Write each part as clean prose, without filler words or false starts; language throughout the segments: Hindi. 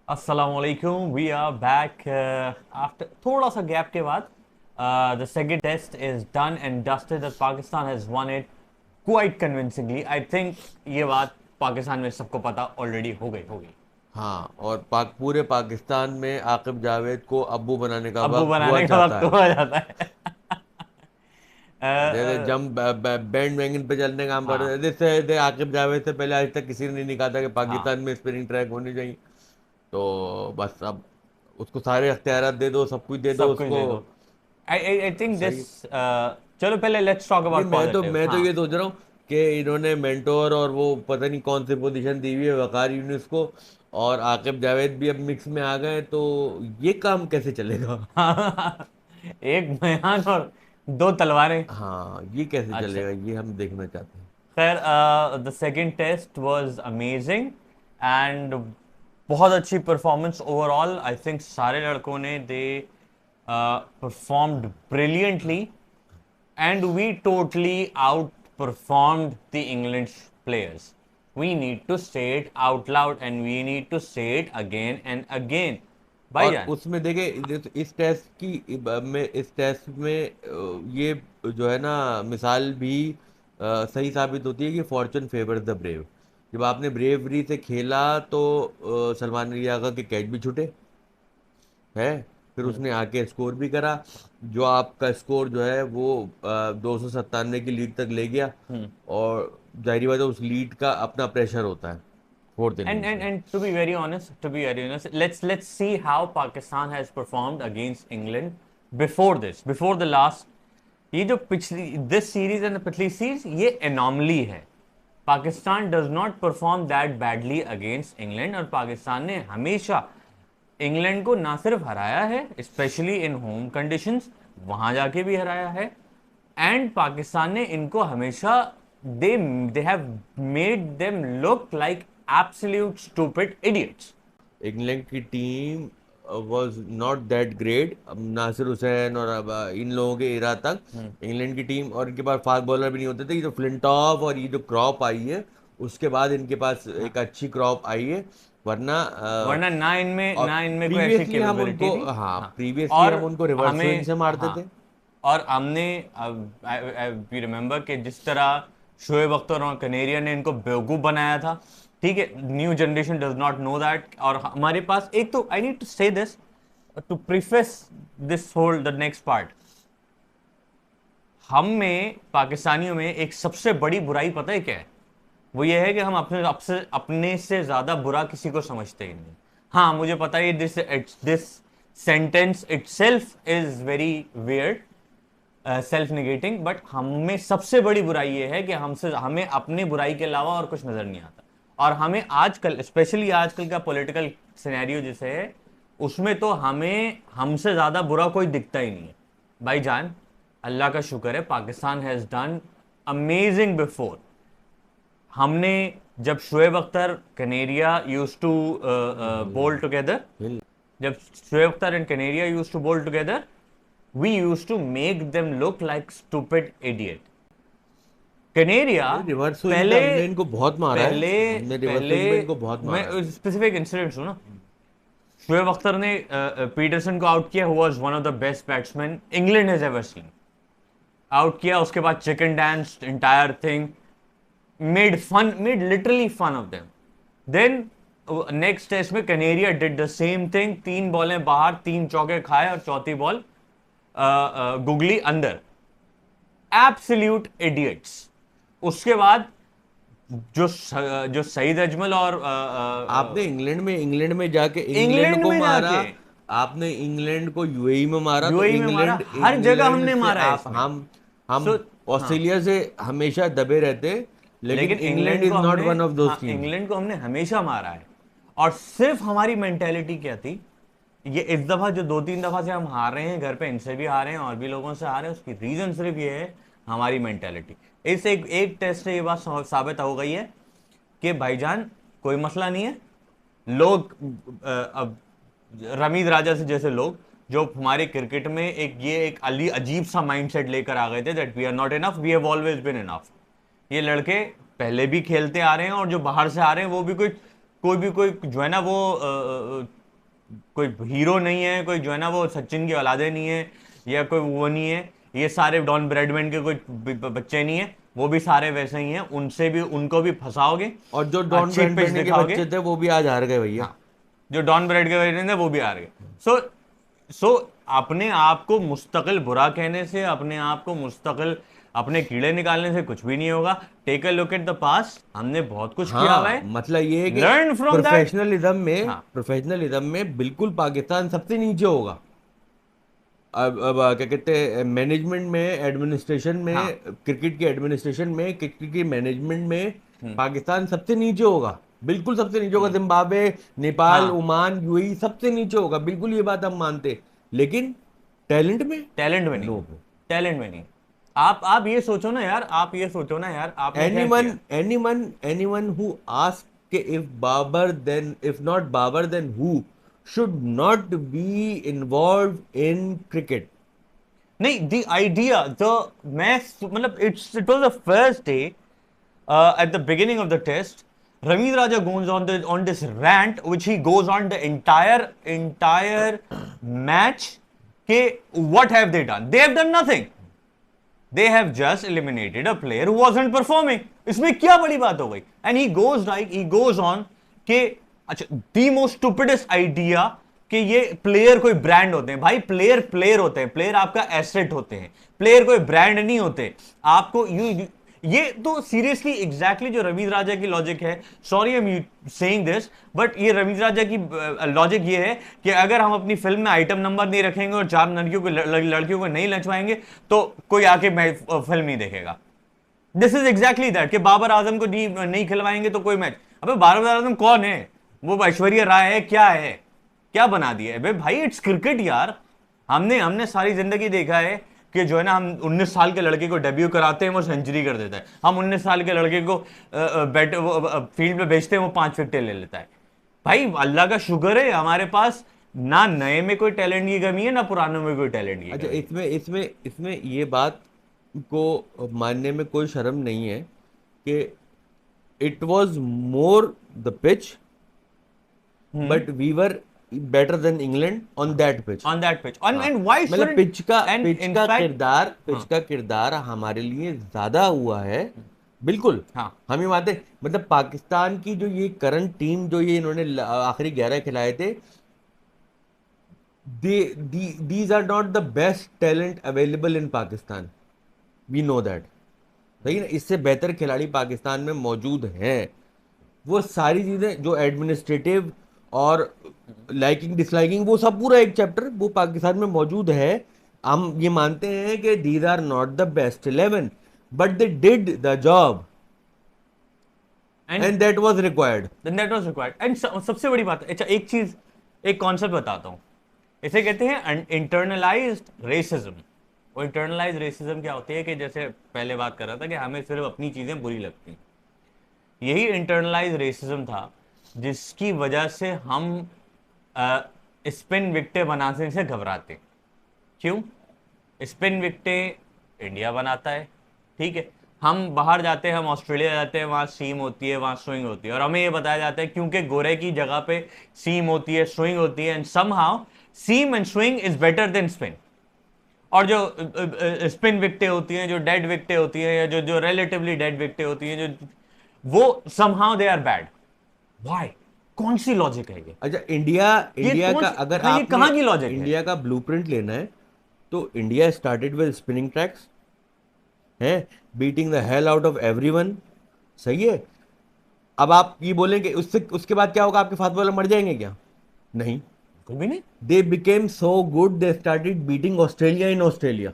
Assalamualaikum. We are back after थोड़ा सा गैप के बाद. The second test is done and dusted. That Pakistan has won it quite convincingly. I think ये बात पाकिस्तान में सबको पता ऑलरेडी हो गई. हाँ, और पूरे पाकिस्तान में आकिब जावेद को अब्बू बनाने का अब्बू वक्त हुआ बनाने का चाहता वक्त है। हो जाता है. जैसे जम बैंड वैगन पे चलने का काम हाँ. करते थे, जैसे आकिब जावेद से पहले आज तक किसी ने नहीं कहा था कि हाँ. पाकिस्तान में स्पिनिंग ट्रैक होनी चाहिए। तो बस अब उसको सारे अख्तियारात दे दो, सब कुछ दे दो सब कुछ उसको। दे दो. I think this. सही। चलो पहले लेट्स टॉक नहीं, अबाउट मैं तो पॉजिटिव. मैं तो हाँ. ये सोच रहा हूँ कि इन्होंने मेंटोर और वो पता नहीं कौन सी पोजीशन दी हुई है वकार यूनिस को, और आकिब जावेद भी अब मिक्स में आ गए, तो ये काम कैसे चलेगा? एक बयान और दो तलवारें. हाँ, ये कैसे अच्छा. चलेगा, ये हम देखना चाहते हैं। खैर, the second test was amazing and बहुत अच्छी परफॉर्मेंस ओवरऑल. आई थिंक सारे लड़कों ने they performed brilliantly and we totally outperformed the England players. We need to say it out loud and we need to say it again and again. और भाईजान. उसमें देखे इस टेस्ट में ये जो है ना, मिसाल भी सही साबित होती है कि फॉर्चून फेवर्स द ब्रेव। जब आपने ब्रेवरी से खेला तो सलमान रियागा के कैच भी छूटे है, फिर उसने आके स्कोर भी करा, जो आपका स्कोर जो है वो 297 की लीड तक ले गया। और जाहिर बात है उस लीड का अपना प्रेशर होता है फोर्थ And, इनिंग्स and में। and to be very honest, let's see how Pakistan has performed against England before the last. ये जो पिछली this series and पिछली series ये anomaly है. Pakistan does not perform that badly against England और पाकिस्तान ने हमेशा इंग्लैंड को ना सिर्फ हराया है स्पेशली इन होम कंडीशंस, वहां जाके भी हराया है. एंड पाकिस्तान ने इनको हमेशा they have made them look like absolute stupid idiots. England की team was not that great. अब नासिर हुसैन और अब इन लोगों के इरा तक इंग्लैंड की टीम, और इनके पास फास्ट बॉलर भी नहीं होते थे। ये जो फ्लिंटॉफ और ये जो क्रॉप आई है, उसके बाद इनके पास एक अच्छी क्रॉप आई है, वरना वरना और ना इनमें कोई ऐसी प्रीवियसली हम कैपेबिलिटी उनको, थी. हाँ हाँ. प्रीवियसली हम और उनको रिवर्स स्विंग हमें. से मारते हाँ. थे। और हमने वी रिमेंबर कि जिस तरह शोएब अख्तर और कनेरिया ने इनको बेवकूफ बनाया था. ठीक है, new generation does not know that. और हमारे पास एक तो I need to say this to preface this whole the next part. हम में पाकिस्तानियों में एक सबसे बड़ी बुराई पता है क्या है? वो ये है कि हम अपने से ज्यादा बुरा किसी को समझते ही नहीं. हाँ, मुझे पता है this sentence itself is very weird, self negating, but हम में सबसे बड़ी बुराई ये है कि हमें अपने बुराई के अलावा और कुछ नजर नहीं आता. और हमें आजकल स्पेशली आजकल का पॉलिटिकल सिनेरियो जिसे है उसमें तो हमें हमसे ज्यादा बुरा कोई दिखता ही नहीं है. भाईजान, अल्लाह का शुक्र है Pakistan has done amazing before. हमने जब Shoaib Akhtar Kaneria used to bowl together, जब Shoaib Akhtar and Kaneria used to bowl together, we used to make them look like stupid idiot. Kaneria reverse swing में पहले हमने इनको बहुत मारा है, पहले हमने रिवर्स पहले स्विंग में इनको बहुत मैं मारा है। स्पेसिफिक इंसिडेंट हूं ना. शोएब अख्तर ने पीटरसन को आउट किया, who was one of the best batsman England has ever seen. Out किया, उसके बाद chicken dance entire thing, made literally fun of them. Then next test में Kaneria did the same thing, 3 बॉलें बाहर, 3 चौके खाए और चौथी बॉल गुगली अंदर. Absolute idiots. उसके बाद जो सईद अजमल और आपने इंग्लैंड में जाके इंग्लैंड इंग्लैंड को में मारा। जाके आपने इंग्लैंड को यूएई में मारा, तो यूएई में मारा, हर जगह इंग्लैंड हमने से मारा है आप इसमें. हम सो हाँ, ऑस्ट्रेलिया से हमेशा दबे रहते, लेकिन लेकिन England is not one of those teams. England को हमने हमेशा मारा है. और सिर्फ हमारी मेंटेलिटी क्या थी, ये इस दफा जो 2-3 दफा से हम हार रहे हैं, घर पे इनसे भी हारे हैं और भी लोगों से हारे हैं, उसकी रीजन सिर्फ ये है हमारी मेंटेलिटी. इस एक टेस्ट से ये बात साबित हो गई है कि भाईजान कोई मसला नहीं है. लोग अब रमीज राजा से जैसे लोग जो हमारे क्रिकेट में एक अजीब सा माइंडसेट लेकर आ गए थे that we are not enough, we have always been enough. ये लड़के पहले भी खेलते आ रहे हैं और जो बाहर से आ रहे हैं वो भी कोई कोई जो है ना वो कोई हीरो नहीं है, कोई जो है ना वो सचिन की औलादे नहीं है, या कोई वो नहीं है, ये सारे डॉन ब्रैडमैन के कोई बच्चे नहीं है, वो भी सारे वैसे ही हैं, उनसे भी उनको भी फंसाओगे, और जो डॉन अच्छी पिच ब्रैडमैन के दिखाओगे। बच्चे थे वो भी आज हार गए भैया। हाँ, जो डॉन ब्रैड के वजह से वो भी आ गए। सो सो अपने आप को मुस्तकिल बुरा कहने से, अपने आप को मुस्तकिल अपने कीड़े निकालने से कुछ भी नहीं होगा। Take a look at the past, हमने बहुत कुछ किया हुआ हाँ है, मतलब ये है कि लर्न फ्रॉम दैट। हाँ, प्रोफेशनलिज्म में बिल्कुल पाकिस्तान सबसे नीचे होगा। अब क्या कहते हैं, मैनेजमेंट में, एडमिनिस्ट्रेशन हाँ, में, क्रिकेट की एडमिनिस्ट्रेशन में, क्रिकेट की मैनेजमेंट में पाकिस्तान सबसे नीचे होगा, बिल्कुल सबसे नीचे होगा। जिम्बाब्वे, नेपाल, हाँ, ओमान, यूएई सबसे नीचे होगा, बिल्कुल ये बात हम मानते। लेकिन टैलेंट में टैलेंट में नहीं, नो। टैलेंट में नहीं। आप ये सोचो ना यार, आप ये सोचो ना यार, आपने क्या anyone किया। anyone anyone who asks if Babar, then if not Babar then who should not be involved in cricket? नहीं, द आइडिया, द मैं मतलब it was the first day at the beginning of the test. Ravi Raja goes on this rant, which he goes on the entire match. Ke what have they done? They have done nothing. They have just eliminated a player who wasn't performing. इसमें क्या बड़ी बात हो गई? And he goes on कि अच्छा, the most stupidest idea कि ये प्लेयर कोई ब्रांड होते हैं। भाई प्लेयर होते हैं, प्लेयर आपका एसेट होते हैं, प्लेयर कोई ब्रांड नहीं होते। आपको ये तो सीरियसली एग्जैक्टली जो रवींद्र राजा की लॉजिक है, sorry I am saying this, but ये रवींद्र राजा की लॉजिक ये है कि अगर हम अपनी फिल्म में आइटम नंबर नहीं रखेंगे और 4 लड़कियों को नहीं लचवाएंगे तो कोई आके फिल्म नहीं देखेगा। दिस इज एग्जैक्टली दैट कि बाबर आजम को नहीं खिलवाएंगे तो कोई मैच। अबे बाबर आजम कौन है? वो ऐश्वर्या राय है? क्या बना दिया है? भाई इट्स क्रिकेट यार। हमने सारी जिंदगी देखा है कि जो है ना, हम 19 साल के लड़के को डेब्यू कराते हैं, वो सेंचुरी कर देता है। हम 19 साल के लड़के को फील्ड पे भेजते हैं, वो 5 विकेटें ले लेता है। भाई अल्लाह का शुक्र है हमारे पास ना नए में कोई टैलेंट की कमी है, ना पुरानों में कोई टैलेंट की अच्छा, कमी। इसमें ये बात को मानने में कोई शर्म नहीं है कि it was more the pitch, but we were better than England on that pitch. On that pitch and why मतलब एंड पिच का किरदार हमारे लिए ज्यादा हुआ है। बिल्कुल, हाँ, हम ये मानते हैं। मतलब पाकिस्तान की जो ये करंट टीम, जो ये इन्होंने आखिरी 11 खिलाए थे, these are not the best talent available in Pakistan, we know that। सही है ना? इससे बेहतर खिलाड़ी पाकिस्तान में मौजूद हैं। वो सारी चीजें जो एडमिनिस्ट्रेटिव और लाइकिंग डिसलाइकिंग, वो सब पूरा एक चैप्टर वो पाकिस्तान में मौजूद है। हम ये मानते हैं कि these are not the best 11, but they did the job and that was required. And सबसे बड़ी बात, अच्छा एक चीज, एक कॉन्सेप्ट बताता हूं। इसे कहते हैं इंटरनलाइज्ड रेसिज्म। वो इंटरनलाइज्ड रेसिज्म क्या होती है कि जैसे पहले बात कर रहा था कि हमें सिर्फ अपनी चीजें बुरी लगती हैं। यही इंटरनलाइज रेसिज्म था जिसकी वजह से हम स्पिन विकेटें बनाने से घबराते। क्यों? स्पिन विकेटें इंडिया बनाता है, ठीक है, हम बाहर जाते हैं, हम ऑस्ट्रेलिया जाते हैं, वहां सीम होती है, वहां स्विंग होती है, और हमें ये बताया जाता है क्योंकि गोरे की जगह पे सीम होती है, स्विंग होती है, and somehow seam and swing is better than spin. और जो स्पिन विकेटें होती हैं, जो डेड विकेटें होती हैं, या जो रिलेटिवली डेड विकेटें होती हैं, जो वो somehow they are bad. Why? कौन सी लॉजिक है ये? अच्छा, इंडिया का अगर हाँ, ये कहाँ की लॉजिक है? इंडिया का ब्लूप्रिंट लेना है तो India started with spinning tracks, है, beating the hell out of everyone. सही है। अब आप ये बोलेंगे उसके बाद क्या होगा? आपके फास्ट बॉलर मर जाएंगे क्या? नहीं, कुछ भी नहीं। They became so good, they started beating Australia in Australia.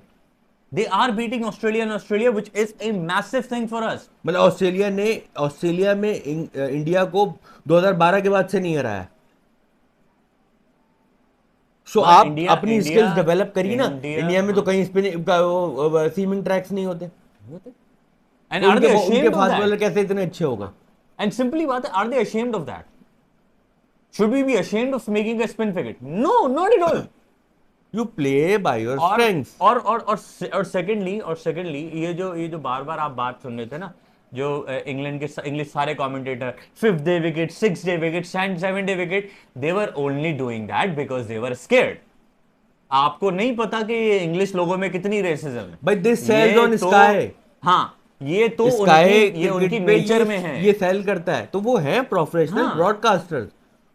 They are beating Australia in Australia, which is a massive thing for us. मतलब ऑस्ट्रेलिया में इंडिया को 2012 के बाद से नहीं हराया। सो आप अपनी स्किल्स डेवलप करिए ना। इंडिया में तो कहीं सीमिंग ट्रैक्स नहीं होते, And are they ashamed उनके of फास्ट that? बॉलर कैसे इतने अच्छे होगा? And simply बात है, are they ashamed of that? Should we be ashamed of making a spin wicket? No, not at all. You play by your strengths। और सेकेंडली ये जो बार बार आप बात सुन रहे थे ना, जो इंग्लैंड के इंग्लिश सारे commentator, 5th day wicket, 6th day wicket, 7th day wicket, they were only doing that because they were scared. आपको नहीं पता कि इंग्लिश लोगों में कितनी रेसिज्म है। भाई दिस सेल्स ये ऑन तो स्काई, हाँ, ये तो स्काई उनकी, ये उनकी क्रिकेट पे नेचर में है। ये सेल करता है, तो वो है प्रोफेशनल हाँ, ब्रॉडकास्टर्स।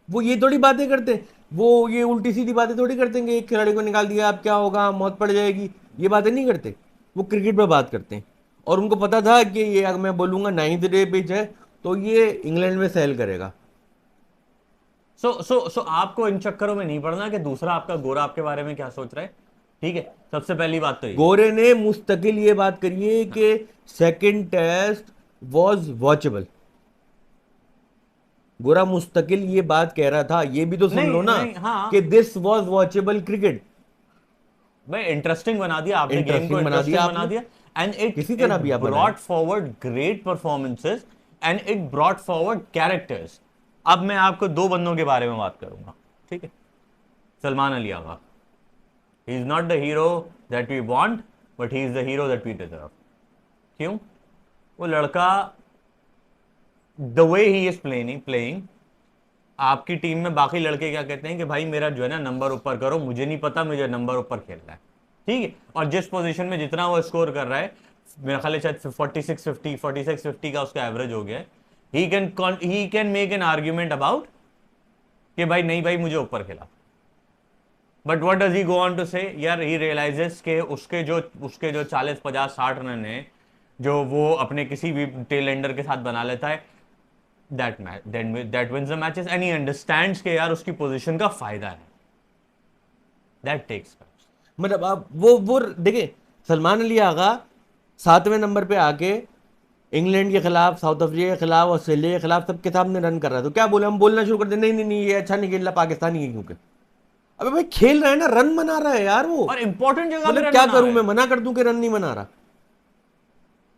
वो ये थोड़ी बातें करते हैं, वो ये उल्टी सीधी बातें थोड़ी करते हैं कि एक खिलाड़ी को निकाल दिया अब क्या होगा, मौत पड़ जाएगी, ये बातें नहीं करते। वो क्रिकेट पे बात करते हैं। और उनको पता था कि ये अगर मैं बोलूंगा 9th डे पिच है तो ये इंग्लैंड में सेल करेगा। सो आपको इन चक्करों में नहीं पड़ना कि दूसरा आपका गोरा आपके बारे में क्या सोच रहा है। ठीक है, सबसे पहली बात तो ये। गोरे ने मुस्तकिल ये बात करी है कि सेकंड टेस्ट वाज वॉचेबल। गोरा मुस्तकिल ये बात कह रहा था, ये भी तो सुन लो नहीं ना, नहीं, हाँ कि दिस वाज वॉचेबल क्रिकेट। भाई, इंटरेस्टिंग बना दिया आपने, गेम को इंटरेस्टिंग बना दिया इंटरेस्टिंग बना आपने, दिया। एंड इट किसी इट तरह भी आप बनाए। Brought forward great performances and it brought forward characters. अब मैं आपको दो बंदों के बारे में बात करूंगा, ठीक है। Salman Ali Agha, he is not the hero that we want, but he is the hero that we deserve. क्यों? वो लड़का, the way he is playing, आपकी टीम में बाकी लड़के क्या कहते हैं कि भाई मेरा जो है ना नंबर ऊपर करो, मुझे नहीं पता, मुझे नंबर ऊपर खेलना है, ठीक है। और जिस पोजीशन में जितना वो स्कोर कर रहा है, मेरा ख्याल है शायद 46-50 का उसका एवरेज हो गया है। He can make an argument about कि भाई नहीं भाई मुझे ऊपर खेला। But what does he go on to say, यार ही रियलाइजेस के उसके जो 40-50-60 रन है जो वो अपने किसी भी टेल एंडर के साथ बना लेता है, that wins the matches, and he understands कि यार उसकी पोजीशन का फायदा है। That takes courage। मतलब आप वो देखिए, सलमान अली आगा 7वें नंबर पे आके इंग्लैंड के खिलाफ, साउथ अफ्रीका के खिलाफ, ऑस्ट्रेलिया के खिलाफ सबके सामने रन कर रहा है, तो क्या बोले, हम बोलना शुरू कर दे नहीं नहीं नहीं ये अच्छा नहीं खेल रहा, पाकिस्तानी है क्योंकि। अबे भाई खेल रहा है ना, रन बना रहा है यार वो। और इंपॉर्टेंट जगह पे मतलब रन क्या बना करूं रहा मैं, है। मना कर दूं कि रन नहीं बना रहा?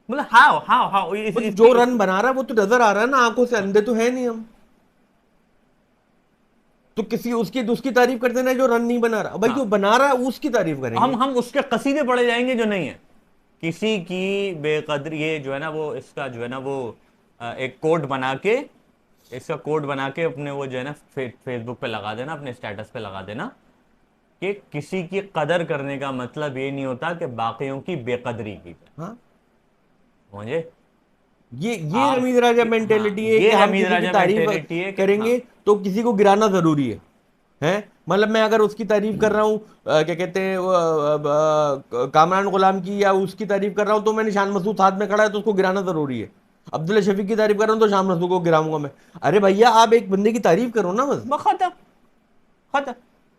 मतलब हाउ मतलब जो रन बना रहा है वो तो नजर आ रहा है ना, आंखों से अंधे तो है नहीं हम। तो किसी उसकी उसकी तारीफ करते ना जो रन नहीं बना रहा, भाई जो बना रहा है उसकी तारीफ करेंगे। हम उसके कसीदे पड़े जाएंगे जो नहीं है। किसी की बेकदरी, ये जो है ना वो इसका जो है ना वो एक कोड बना के, इसका कोड बना के अपने वो जो है ना फेसबुक पे लगा देना, अपने स्टेटस पे लगा देना कि किसी की कदर करने का मतलब ये नहीं होता कि बाकियों की बेकदरी की जाए। हाँ, मुझे ये आप, रमीज राजा हाँ, मेंटेलिटी है ये कि हम रमीज किसी की राजा तारीफ मेंटेलिटी है कि हाँ, करेंगे तो किसी को गिराना जरूरी है। मतलब मैं अगर उसकी तारीफ कर रहा हूँ, क्या कहते हैं कामरान गुलाम की, या उसकी तारीफ कर रहा हूँ तो मैं निशान मसूद साथ में खड़ा है तो उसको गिराना जरूरी है। अब्दुल्ला शफीक की तारीफ कर रहा हूँ तो शान मसूद को गिराऊंगा मैं? अरे भैया आप एक बंदे की तारीफ करो ना बस। खत्म खत्म।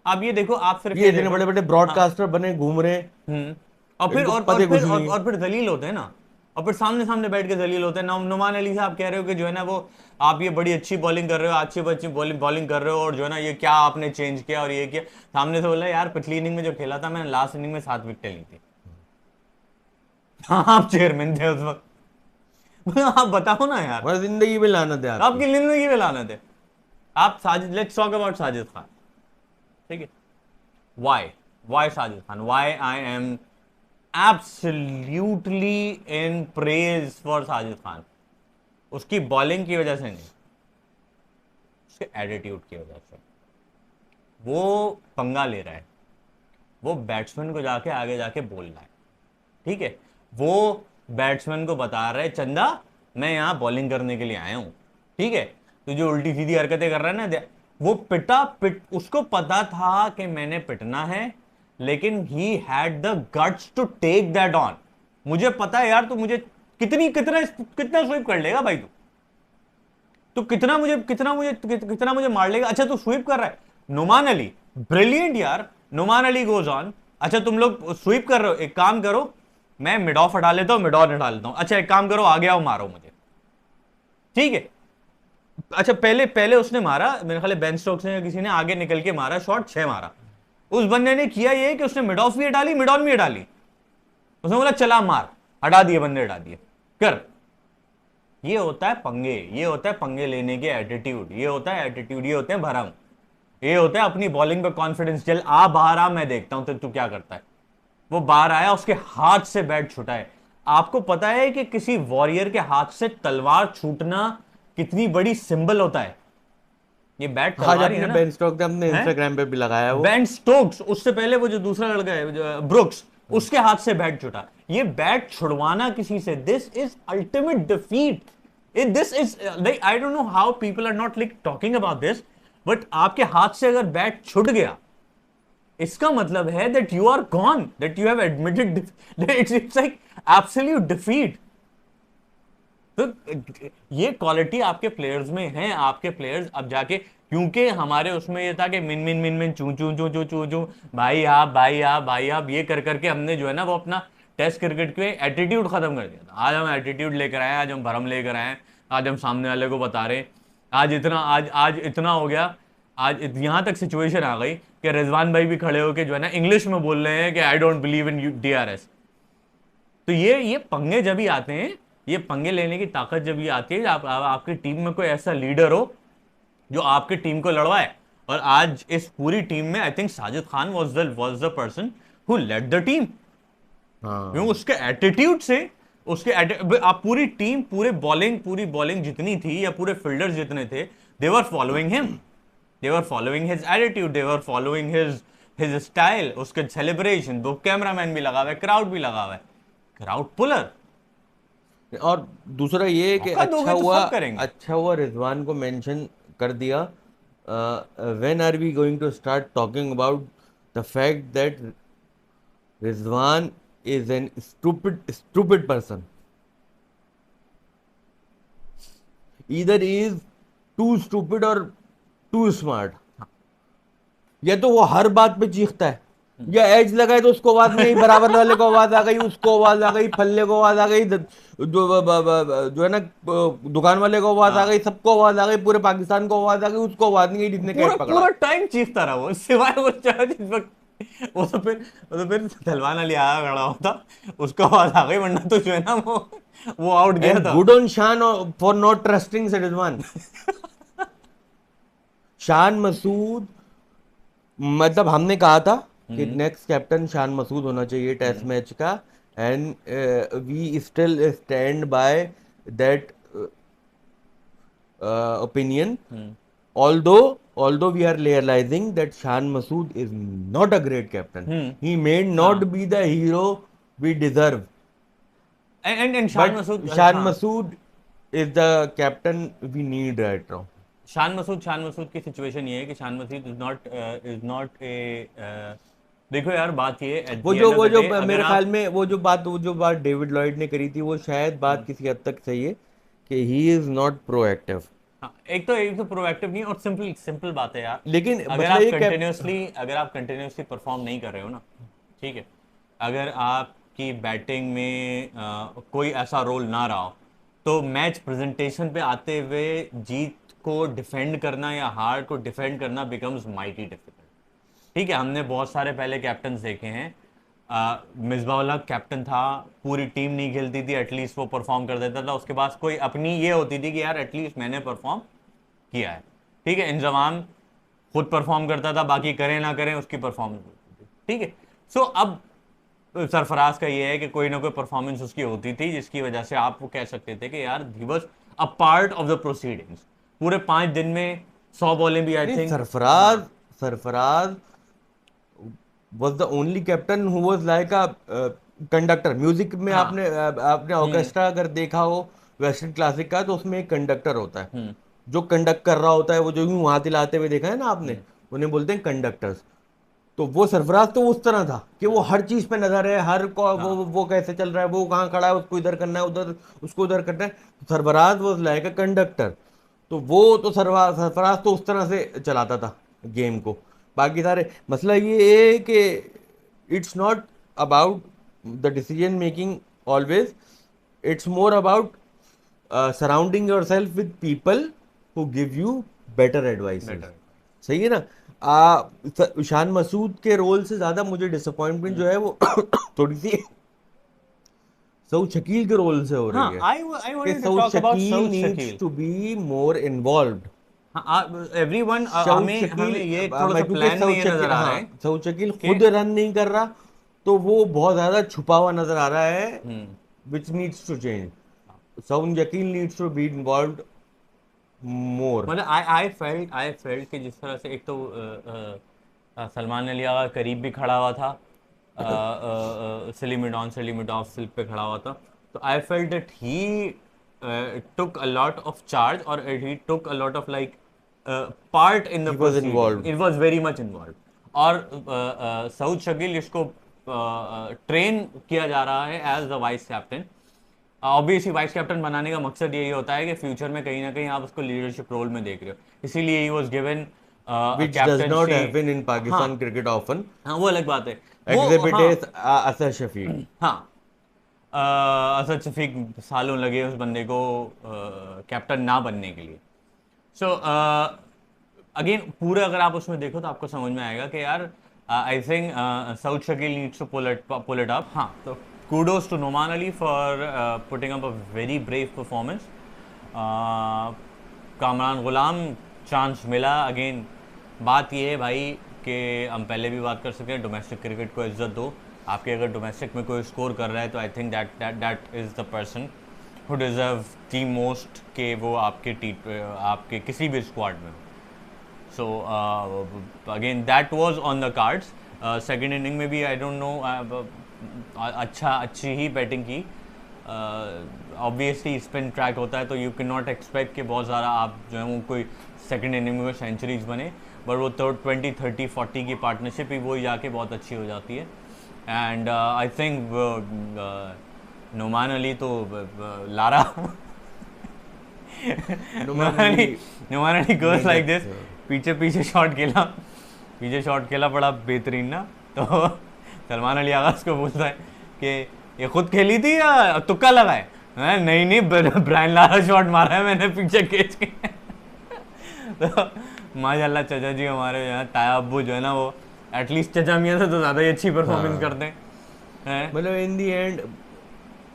आप ये देखो, आप सिर्फ ये ये इतने देखो। बड़े बड़े हाँ, ब्रॉडकास्टर बने घूम रहे हैं, और फिर इनको पते कुछ नहीं है। और फिर दलील होते हैं ना, और फिर सामने सामने बैठ के दलील होते हैं। नुमान अली से आप कह रहे हो कि जो है ना वो, आप ये बड़ी अच्छी बॉलिंग कर रहे हो, अच्छी अच्छी बॉलिंग कर रहे हो, और जो है ना ये क्या आपने चेंज किया और ये किया। सामने से बोला यार पिछली इनिंग में जो खेला था मैंने, लास्ट इनिंग में 7 विकेटें ली थी। हाँ, आप चेयरमैन थे उस वक्त। आप बताओ ना यार, हमारी जिंदगी में लानत है आपकी। आपकी जिंदगी में लानत है। आप Sajid, let's talk about Sajid Khan, ठीक है। Why Sajid Khan, why I am absolutely in praise for Sajid Khan. उसकी बॉलिंग की वजह से नहीं, उसके एटीट्यूड की वजह से। वो पंगा ले रहा है, वो बैट्समैन को जाके आगे जाके बोल रहा है, ठीक है। वो बैट्समैन को बता रहा है चंदा मैं यहां बॉलिंग करने के लिए आया हूं, ठीक है। तो जो उल्टी सीधी हरकतें कर रहा है ना, वो उसको पता था कि मैंने पिटना है, लेकिन he had the guts to take that on. मुझे पता है यार, तू मुझे कितना स्वीप कर लेगा भाई, तू कितना मुझे मार लेगा। अच्छा, तू स्वीप कर रहा है, नुमान अली ब्रिलियंट यार। नुमान अली गोज ऑन, अच्छा तुम लोग स्वीप कर रहे हो, एक काम करो मैं मिड ऑफ हटा लेता हूं, मिड ऑन हटा लेता हूं। अच्छा एक काम करो, आगे आओ मारो मुझे, ठीक है। अच्छा पहले उसने मारा, मेरे ख्याल बेन स्टोक्स ने किसी ने आगे निकल के मारा शॉट, 6 मारा। उस बंदे ने किया ये कि उसने मिड ऑफ भी हटा ली, मिड ऑन भी हटा ली। उसने बोला चला मार, हटा दिए बंदे, हटा दिए, कर। ये होता है पंगे, ये होता है पंगे लेने के एटीट्यूड, ये होता है एटीट्यूड, ये होते हैं भरम, ये होता है अपनी बॉलिंग पे कॉन्फिडेंस। चल आ बाहर आ, मैं देखता हूं तो तू क्या करता है। वो बाहर आया, उसके हाथ से बैट छुटा है। आपको पता है कि किसी वॉरियर के हाथ से तलवार छूटना कितनी बड़ी सिंबल होता है? ये बैट हाँ, तलवार ही है आपने ना, बेन स्टोक्स ने अपने है? इंस्टाग्राम पे भी लगाया वो। बेन स्टोक्स, उससे पहले वो जो दूसरा लड़का है ब्रुक्स, उसके हाथ से बैट छुटा। ये बैट छुड़वाना किसी से, this is ultimate defeat. This is like, I don't know how people are not like talking about this, but आपके हाथ से अगर बैट छूट गया, इसका मतलब है that you are gone, that you have admitted, it's like absolute defeat. तो ये क्वालिटी आपके प्लेयर्स में है। आपके प्लेयर्स अब जाके, क्योंकि हमारे उसमें ये था कि मिन मिन मिन मिन चू चू चू चू चू चू, भाई आप भाई आप भाई आप, ये कर करके हमने जो है ना वो अपना टेस्ट क्रिकेट के एटीट्यूड खत्म कर दिया था। आज हम एटीट्यूड लेकर आए, आज हम भरम लेकर आए, आज हम सामने वाले को बता रहे हैं। आज इतना हो गया, यहां तक सिचुएशन आ गई कि रिजवान भाई भी खड़े होके जो है ना इंग्लिश में बोल रहे हैं कि I don't believe in DRS। तो ये पंगे जब भी आते हैं, ये पंगे लेने की ताकत जब भी आती है, आपकी टीम में कोई ऐसा लीडर हो जो आपकी टीम को लड़वाए। और आज इस पूरी टीम में I think Sajid Khan was the person who led the team. क्योंकि हाँ, उसके एटीट्यूड से, आप पूरी बॉलिंग जितनी थी या पूरे फील्डर्स जितने थे, they were following him, they were following his attitude, they were following his style, उसके सेलिब्रेशन। दो कैमरामैन भी लगा हुआ है, क्राउड भी लगा हुआ है, क्राउड पुलर। और दूसरा ये है कि मौका दोगे तो सब करेंगे। अच्छा हुआ रिजवान को मेंशन कर दिया। When are we going to start talking about the fact that Rizwan is an stupid person, either is too stupid और टू स्मार्ट। या तो वो हर बात पे चीखता है, या एज लगाए तो उसको आवाज नहीं, बराबर वाले को आवाज आ गई, उसको आवाज आ गई, फल्ले को आवाज आ गई, जो है ना दुकान वाले को आवाज आ गई, सबको आवाज आ गई, पूरे पाकिस्तान को आवाज आ गई, उसको आवाज नहीं गई जिसने पूरा कैच पकड़ा। पूरा टाइम चीखता रहा वो, सिवाय वो जिस वक्त वो तो फिर सलमान अली आया खड़ा होता, उसको आवाज आ गई, वरना तो जो है ना वो आउट गया एंड था। गुड ऑन शान for not trusting Rizwan. Shan Masood, मतलब हमने कहा था कि नेक्स्ट कैप्टन शान मसूद होना चाहिए टेस्ट मैच का, and we still stand by that opinion, although we are realizing that Shan Masood is not a great captain. He may not be the hero we deserve, and शान but मसूद, Shan हाँ, Masood is the captain we need right now. Shan Masood की सिचुएशन ये है कि Shan Masood is not a, देखो यार, बात ये at वो the जो end of वो the जो day, अगर मेरे आप ख्याल में वो जो बात डेविड लॉयड ने करी थी, वो शायद बात किसी हद तक सही है कि ही इज नॉट प्रोएक्टिव। हाँ, एक तो प्रोएक्टिव नहीं, और सिंपल सिंपल बात है यार। लेकिन अगर मसला आप ये कंटिन्यूसली परफॉर्म नहीं कर रहे हो ना, ठीक है, अगर आपकी बैटिंग में कोई ऐसा रोल ना रहा हो, तो मैच प्रेजेंटेशन पे आते हुए जीत को डिफेंड करना या हार को डिफेंड करना बिकम्स माइटी डिफिकल्ट। ठीक है, हमने बहुत सारे पहले कैप्टन देखे हैं। मिसबाउल्लाह कैप्टन था, पूरी टीम नहीं खेलती थी, एटलीस्ट वो परफॉर्म कर देता था, उसके बाद कोई अपनी ये होती थी कि यार एटलीस्ट मैंने परफॉर्म किया है। ठीक है, इंजमाम खुद परफॉर्म करता था, बाकी करें ना करें उसकी परफॉर्मेंस होती थी। ठीक है, सो अब सरफराज का ये है कि कोई ना कोई परफॉर्मेंस उसकी होती थी, जिसकी वजह से आप वो कह सकते थे कि यार he was a part of the proceedings. पूरे 5 दिन में 100 बॉलें भी आई नहीं, think. Sarfaraz was the only captain who was like a conductor. Music में हाँ। आपने ऑर्केस्ट्रा अगर देखा हो वेस्टर्न क्लासिक का, तो उसमें एक कंडक्टर होता है जो कंडक्ट कर रहा होता है, वो जो यूं हाथ हिलाते हुए देखा है ना आपने, उन्हें बोलते हैं कंडक्टर्स। तो वो सरफराज तो उस तरह था कि वो हर चीज पे नजर है, हर को वो कैसे चल रहा है, वो कहाँ खड़ा है, उसको इधर करना है, उधर उसको उधर करना है। तो Sarfaraz was like a conductor. तो वो तो सरफराज तो उस तरह से चलाता था गेम को। बाकी सारे मसला ये है कि it's not about the decision making always, it's more about surrounding your self with people who give you better advice. सही है ना। शान मसूद के रोल से ज्यादा मुझे डिसअपॉइंटमेंट जो है वो थोड़ी सी सऊद शकील के रोल से हो हाँ, रही है आई कि wanted to Saud talk about Shakeel Saud needs Shakeel. To be more involved. हाँ, एवरीवन, सऊद हमें शकील, ये थोड़ा सा क्योंकि प्लान में ये नजर आ रहा है सऊद शकील कि खुद रन नहीं कर रहा, तो वो बहुत ज्यादा छुपा हुआ नजर आ रहा है which needs to change. Sound Shakil needs to be involved more. मतलब आई फेल्ट कि जिस तरह से एक तो सलमान अली आगा करीब भी खड़ा हुआ था, सलीम स्लिप पे खड़ा हुआ था, तो I felt that he took a lot of charge, or he took a lot of like part in the He was proceeding. involved. It was very much involved. और सऊद शकील इसको ट्रेन किया जा रहा है as the vice captain. Obviously vice captain बनाने का मकसद यही होता है कि फ्यूचर में कहीं ना कहीं आप उसको लीडरशिप रोल में देख रहे हो, इसीलिए he was given Which does not captaincy. happen in Pakistan हाँ cricket often. हाँ, वो अलग बात है। वो Exhibit हाँ is Asad Shafiq. हाँ असद शफीक सालों लगे उस बंदे को कैप्टन ना बनने के लिए। सो अगेन पूरा अगर आप उसमें देखो तो आपको समझ में आएगा कि यार I think Saud Shakeel needs to pull it up. हाँ, तो kudos to Noman Ali for putting up a very brave performance. Kamran Ghulam chance मिला। अगेन बात ये है भाई कि हम पहले भी बात कर सकते हैं, डोमेस्टिक क्रिकेट को इज्जत दो। आपके अगर डोमेस्टिक में कोई स्कोर कर रहा है तो I think that is the person who deserve the most कि वो आपके किसी भी स्क्वाड में। So again that was on the cards. Second inning में भी आई डोंट नो अच्छी ही बैटिंग की। ऑब्वियसली स्पिन ट्रैक होता है तो यू कैन नॉट एक्सपेक्ट कि बहुत ज़्यादा आप जो है वो कोई सेकंड इनिंग में सेंचुरीज बने, बट वो 20, 30, 40 की पार्टनरशिप ही वो जाके बहुत अच्छी हो जाती है। And I think Noman Ali तो Lara Noman Ali goes like this, पीछे शॉट खेला बड़ा बेहतरीन ना। तो सलमान अली आगाज को बोलता है कि ये खुद खेली थी या तुक्का लगा है? नहीं ब्रायन लारा शॉट मारा है मैंने पीछे खींच के। तो माशाल्लाह चचा जी हमारे यहाँ ताया अब्बू जो है ना, वो एटलीस्ट चचा मियाँ से तो ज़्यादा ही अच्छी परफॉर्मेंस करते हैं। मतलब इन दी एंड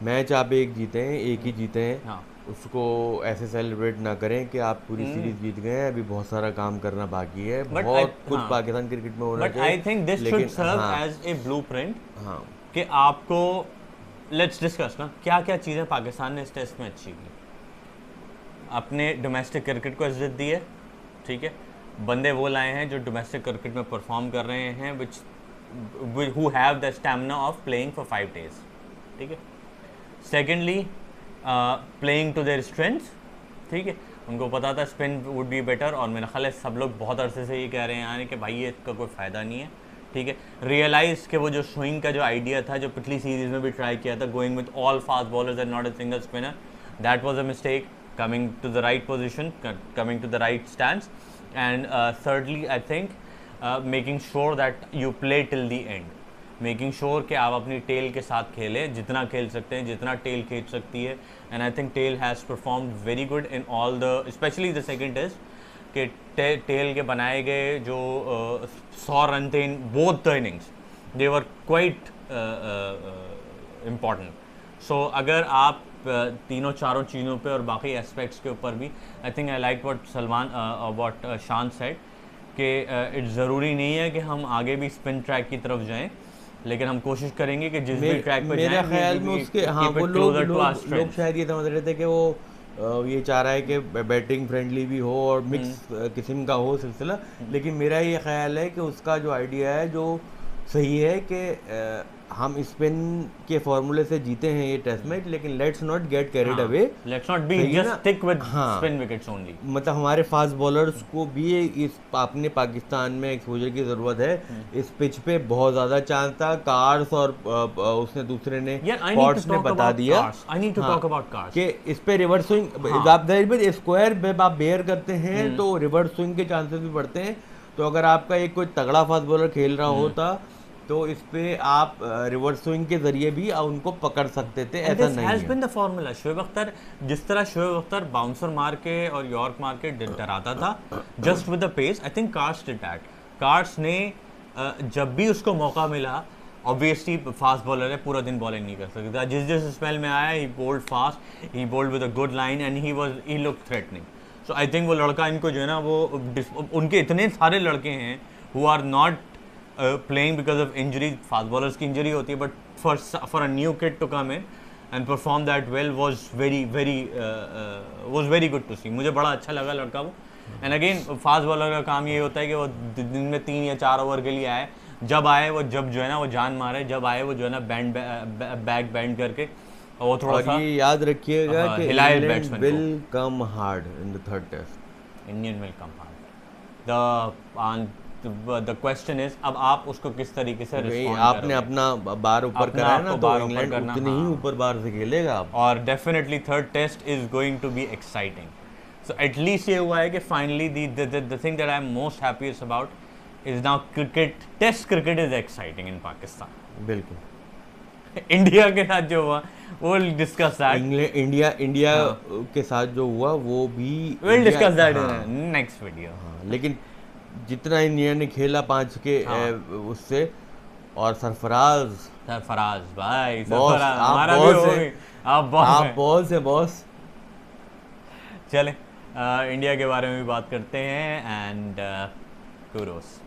मैच आप एक ही जीते हैं। हाँ उसको ऐसे सेलिब्रेट ना करें कि आप पूरी सीरीज जीत गए हैं, अभी बहुत सारा काम करना बाकी है, बहुत कुछ हाँ, पाकिस्तान क्रिकेट में होना but I think this should लेकिन सर्व हाँ एज ए ब्लूप्रिंट हाँ कि आपको लेट्स डिस्कस ना क्या क्या चीज़ें पाकिस्तान ने इस टेस्ट में अच्छी की। अपने डोमेस्टिक क्रिकेट को इज्जत दी है, ठीक है, बंदे वो लाए हैं जो डोमेस्टिक क्रिकेट में परफॉर्म कर रहे हैं, which who have the stamina of playing for 5 days, ठीक है। Secondly playing to their strengths, ठीक है, उनको पता था स्पिन वुड बी बेटर, और मेरा ख्याल है सब लोग बहुत अरसे से ये कह रहे हैं यानी कि भाई ये इसका कोई फ़ायदा नहीं है, ठीक है। रियलाइज कि वो जो स्विंग का जो आइडिया था, जो पिछली सीरीज़ में भी ट्राई किया था, going with all fast bowlers and not a single spinner, that was a mistake. Coming to the right position, coming to the right stands, and thirdly I think making sure that you play till the end, making sure कि आप अपनी टेल के साथ खेलें, जितना खेल सकते हैं, जितना टेल खींच सकती है। And I think tail has performed very good in all the, specially the second test, कि टेल के बनाए गए जो 100 रन थे in both the innings, they were quite important. So अगर आप तीनों चारों चीज़ों पे और बाकी एस्पेक्ट्स के ऊपर भी, I think I like what शान सेड कि इट्स ज़रूरी नहीं है कि हम आगे भी स्पिन ट्रैक की तरफ जाएं, लेकिन हम कोशिश करेंगे कि जिस भी ट्रैक पे मेरा ख्याल में उसके हाँ वो लोग शायद ये समझ रहे थे कि वो ये चाह रहा है कि बैटिंग फ्रेंडली भी हो और मिक्स किस्म का हो सिलसिला, लेकिन मेरा ये ख्याल है कि उसका जो आइडिया है जो सही है कि हम स्पिन के फॉर्मूले से जीते हैं ये टेस्ट मैच, लेकिन let's not get carried away, let's not be just stick with spin wickets only. मतलब हमारे फास्ट बॉलर्स को भी इस अपने पाकिस्तान में एक्सपोजर की ज़रूरत है। इस पिच पे बहुत ज़्यादा चांस था, कार्स और उसने दूसरे ने पॉट्स ने बता दिया I need to talk about Carse कि इस पे रिवर्स स्विंग आप स्क्वायर पे आप बेयर करते हैं तो रिवर्स स्विंग के चांसेस भी बढ़ते हैं। तो अगर आपका एक कोई तगड़ा फास्ट बॉलर खेल रहा होता तो इस पे आप रिवर्स स्विंग के जरिए भी उनको पकड़ सकते थे, ऐसा नहीं है। Been the formula Shoaib Akhtar, जिस तरह शोएब अख्तर बाउंसर मार के और यॉर्क मार के डराता था just with the pace, I think Carse did that. Carse ने जब भी उसको मौका मिला, ऑब्वियसली फास्ट बॉलर है, पूरा दिन बॉलिंग नहीं कर सकता, जिस स्पेल में आया he bowled fast, he bowled with a good line and he look threatening. So I think वो लड़का इनको जो है ना, वो उनके इतने सारे लड़के हैं who are not playing because of injury, fast bowlers की इंजरी होती है, but for a new kid to come in, and perform that well was very good to see. मुझे बड़ा अच्छा लगा लड़का वो. एंड अगेन फास्ट बॉलर का काम ये होता है कि वो दिन में 3 या 4 ओवर के लिए आए, जब आए वो जब जो है ना वो जान मारे, जब आए वो जो है ना बैक बैंड करके और वो थोड़ा और सा ये याद रखिएगा कि हिलाए England batsman will come hard in the third test. Indian will come hard. The question is अब आप उसको किस तरीके से रिस्पॉन्ड आपने अपना बार ऊपर अपना करा है ना, आपको तो बार ऊपर इंग्लैंड करना, उतनी ही हाँ. ऊपर बार से खेलेगा अब. और definitely third test is going to be exciting. So at least ये हुआ है कि finally the thing that I am most happiest about is now cricket, test cricket is exciting in Pakistan. बिल्कुल. इंडिया के साथ जो हुआ वो डिस्कस दैट, इंडिया के साथ जो हुआ वो भी विल डिस्कस दैट हाँ, इन नेक्स्ट वीडियो. लेकिन जितना इंडिया ने खेला 5 के उससे, और सरफराज सरफराज भाई, बॉस, सरफराज आप हमारा भी बॉस हो हैं. गई. आप बॉस आप हैं. बॉस है बॉस. चले इंडिया के बारे में भी बात करते हैं. And kudos.